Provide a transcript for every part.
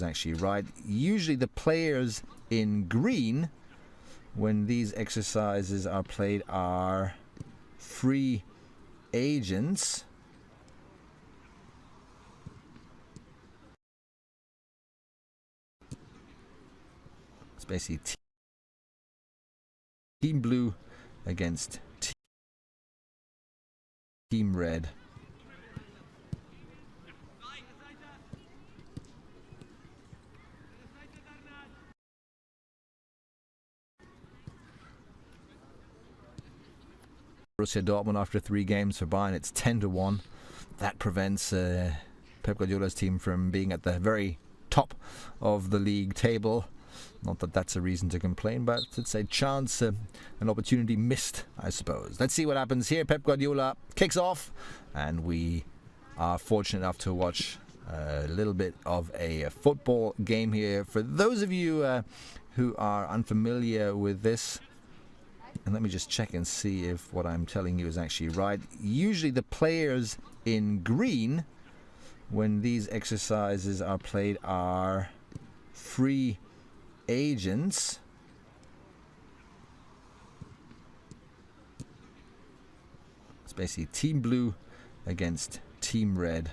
Actually right. Usually the players in green when these exercises are played are free agents. It's basically team blue against team red. Borussia Dortmund after 3 games for Bayern, it's 10-1. That prevents Pep Guardiola's team from being at the very top of the league table. Not that that's a reason to complain, but it's a chance, an opportunity missed, I suppose. Let's see what happens here. Pep Guardiola kicks off, and we are fortunate enough to watch a little bit of a football game here. For those of you who are unfamiliar with this, and let me just check and see if what I'm telling you is actually right. Usually the players in green when these exercises are played are free agents. It's basically team blue against team red.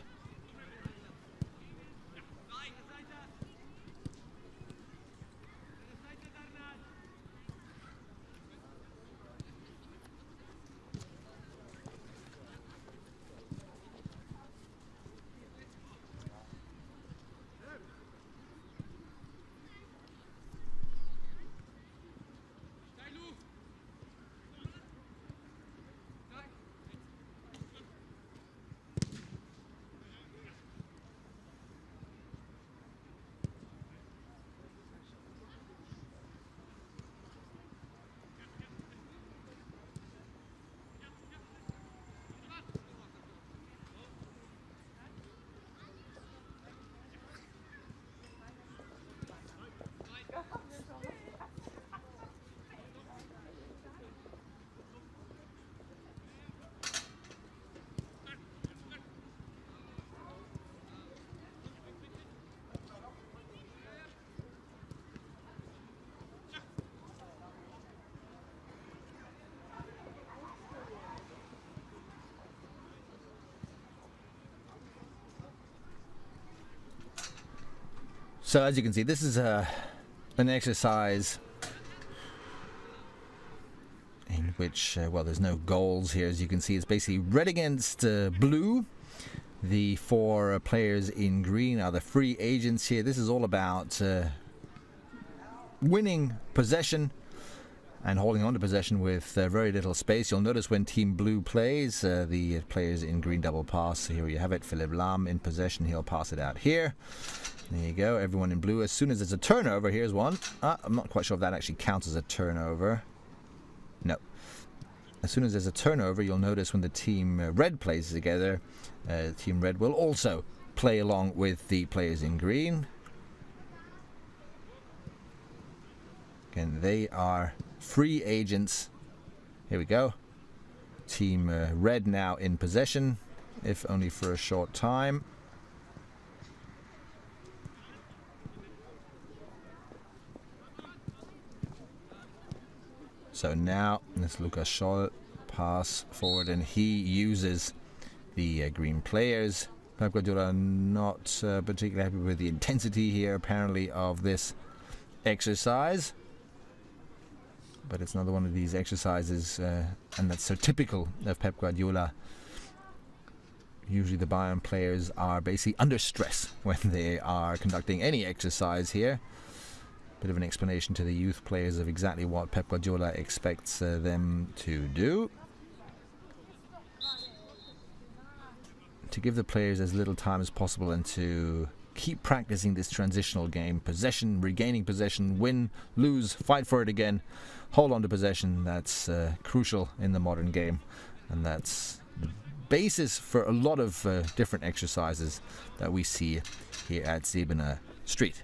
So as you can see, this is an exercise in which, well, there's no goals here. As you can see, it's basically red against blue. The 4 players in green are the free agents here. This is all about winning possession and holding on to possession with very little space. You'll notice when Team Blue plays, the players in green double pass. Here you have it, Philipp Lahm in possession. He'll pass it out here. There you go, everyone in blue. As soon as it's a turnover, here's one. I'm not quite sure if that actually counts as a turnover. No. As soon as there's a turnover, you'll notice when the team red plays together, Team Red will also play along with the players in green. Again, they are free agents. Here we go. Team Red now in possession, if only for a short time. So now this Lucas Scholl pass forward, and he uses the green players. Pep Guardiola not particularly happy with the intensity here, apparently, of this exercise. But it's another one of these exercises, and that's so typical of Pep Guardiola. Usually the Bayern players are basically under stress when they are conducting any exercise here. Bit of an explanation to the youth players of exactly what Pep Guardiola expects them to do. To give the players as little time as possible and to keep practicing this transitional game. Possession, regaining possession, win, lose, fight for it again. Hold on to possession. That's crucial in the modern game. And that's the basis for a lot of different exercises that we see here at Sebener Street.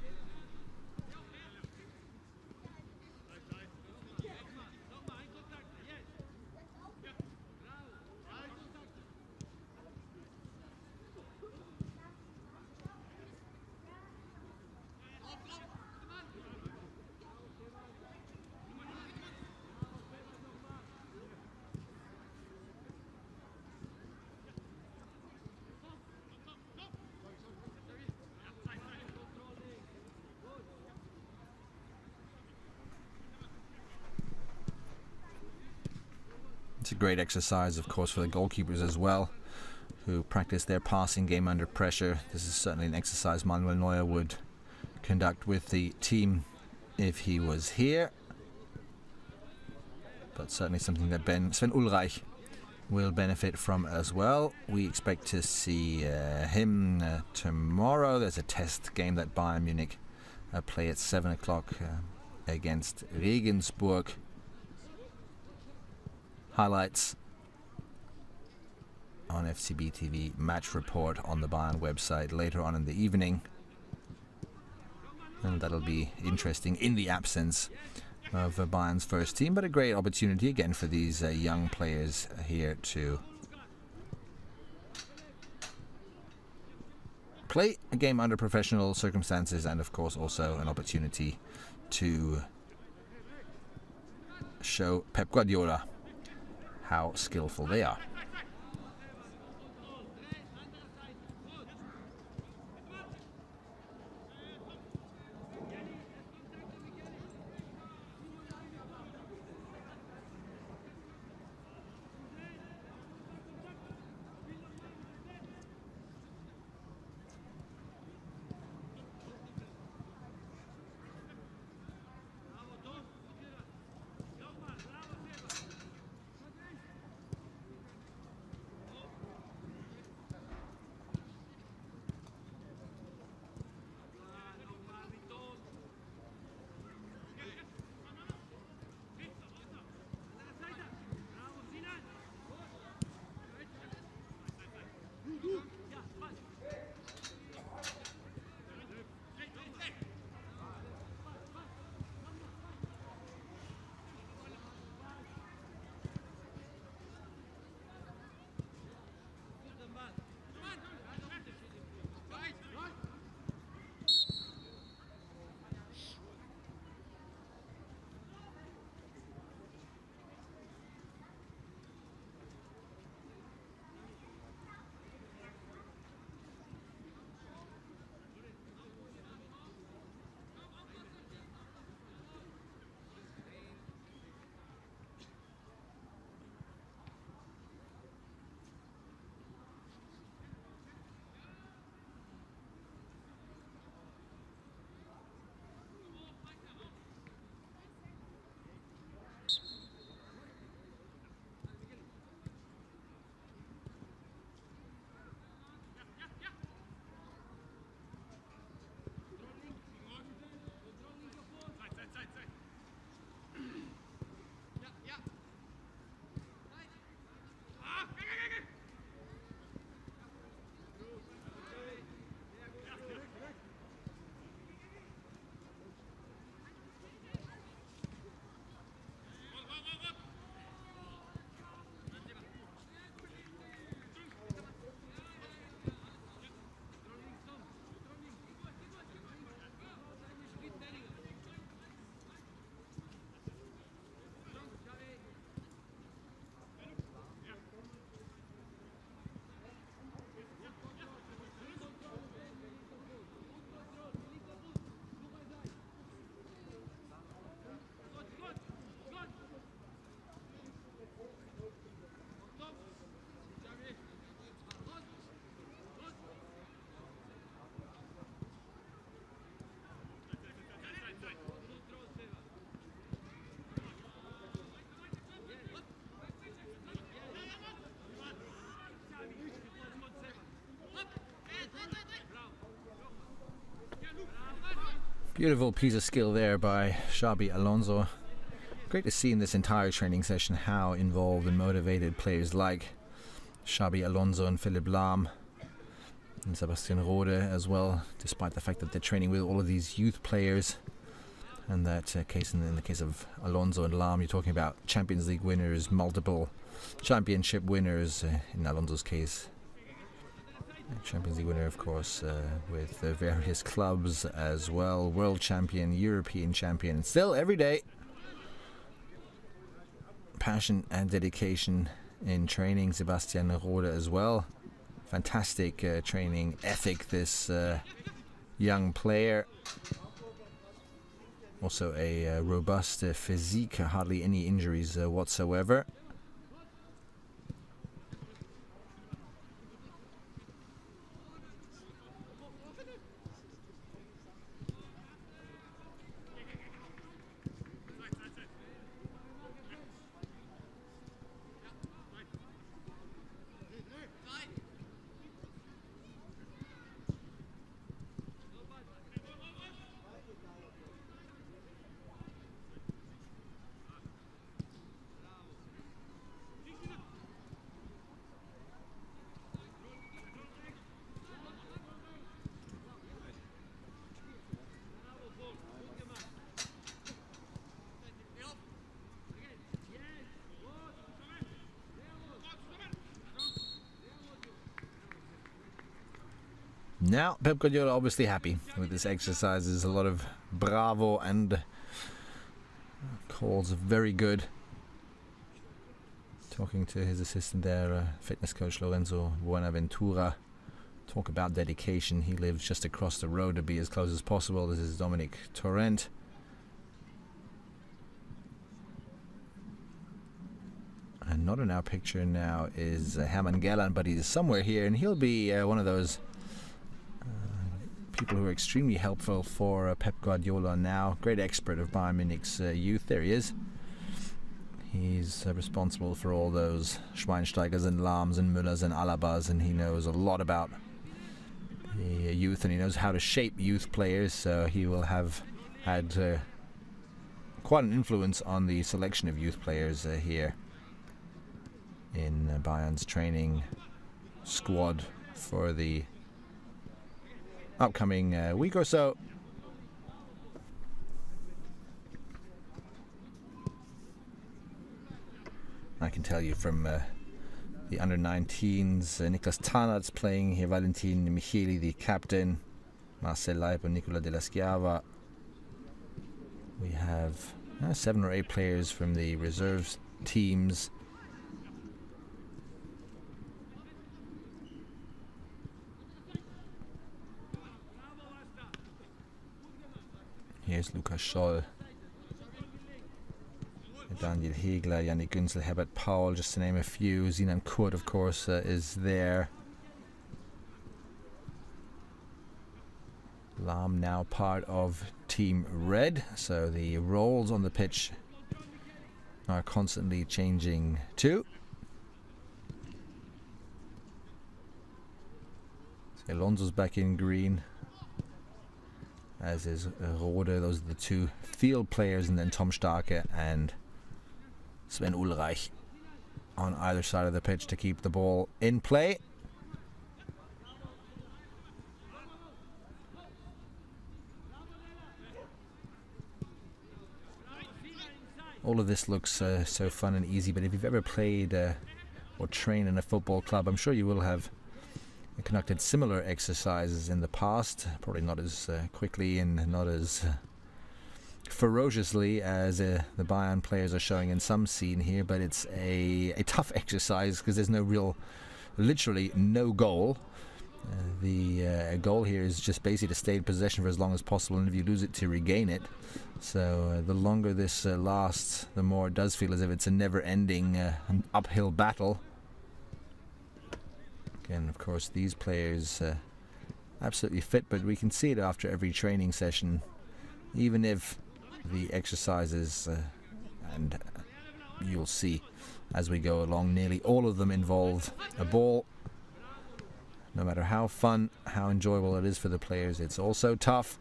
a great exercise, of course, for the goalkeepers as well, who practice their passing game under pressure. This is certainly an exercise Manuel Neuer would conduct with the team if he was here. But certainly something that Sven Ulreich will benefit from as well. We expect to see him tomorrow. There's a test game that Bayern Munich play at 7 o'clock against Regensburg. Highlights on FCB TV match report on the Bayern website later on in the evening. And that'll be interesting in the absence of Bayern's first team, but a great opportunity again for these young players here to play a game under professional circumstances, and of course also an opportunity to show Pep Guardiola how skillful they are. Beautiful piece of skill there by Xabi Alonso. Great to see in this entire training session how involved and motivated players like Xabi Alonso and Philipp Lahm and Sebastian Rode as well, despite the fact that they're training with all of these youth players. And that in the case of Alonso and Lahm, you're talking about Champions League winners, multiple championship winners. In Alonso's case, Champions League winner, of course, with various clubs as well. World champion, European champion. Still, every day, passion and dedication in training. Sebastian Rode as well. Fantastic training ethic, this young player. Also a robust physique, hardly any injuries whatsoever. Now, Pep Guardiola obviously happy with this exercise. There's a lot of bravo and calls very good. Talking to his assistant there, fitness coach Lorenzo Buenaventura. Talk about dedication. He lives just across the road to be as close as possible. This is Dominic Torrent. And not in our picture now is Hermann Gellan, but he's somewhere here, and he'll be one of those people who are extremely helpful for Pep Guardiola now. Great expert of Bayern Munich's youth. There he is. He's responsible for all those Schweinsteigers and Lahms and Müllers and Alabas, and he knows a lot about the youth, and he knows how to shape youth players, so he will have had quite an influence on the selection of youth players here in Bayern's training squad for the upcoming week or so. I can tell you from the under-19s, Niklas Tarnaert's playing here, Valentin Micheli, the captain, Marcel Leip and Nicola de la Schiava. We have 7 or 8 players from the reserves teams. Here's Lukas Scholl, Daniel Hegler, Yannick Günzel, Herbert Paul, just to name a few. Sinan Kurt, of course, is there. Lahm now part of Team Red, so the roles on the pitch are constantly changing too. So Alonso's back in green, as is Rode. Those are the 2 field players, and then Tom Starke and Sven Ulreich on either side of the pitch to keep the ball in play. All of this looks so fun and easy, but if you've ever played or trained in a football club, I'm sure you will have conducted similar exercises in the past, probably not as quickly and not as ferociously as the Bayern players are showing in some scene here, but it's a tough exercise because there's literally no goal. The goal here is just basically to stay in possession for as long as possible, and if you lose it, to regain it. So the longer this lasts, the more it does feel as if it's a never-ending uphill battle. Again, of course, these players absolutely fit, but we can see it after every training session. Even if the exercises, and you'll see as we go along, nearly all of them involve a ball. No matter how fun, how enjoyable it is for the players, it's also tough.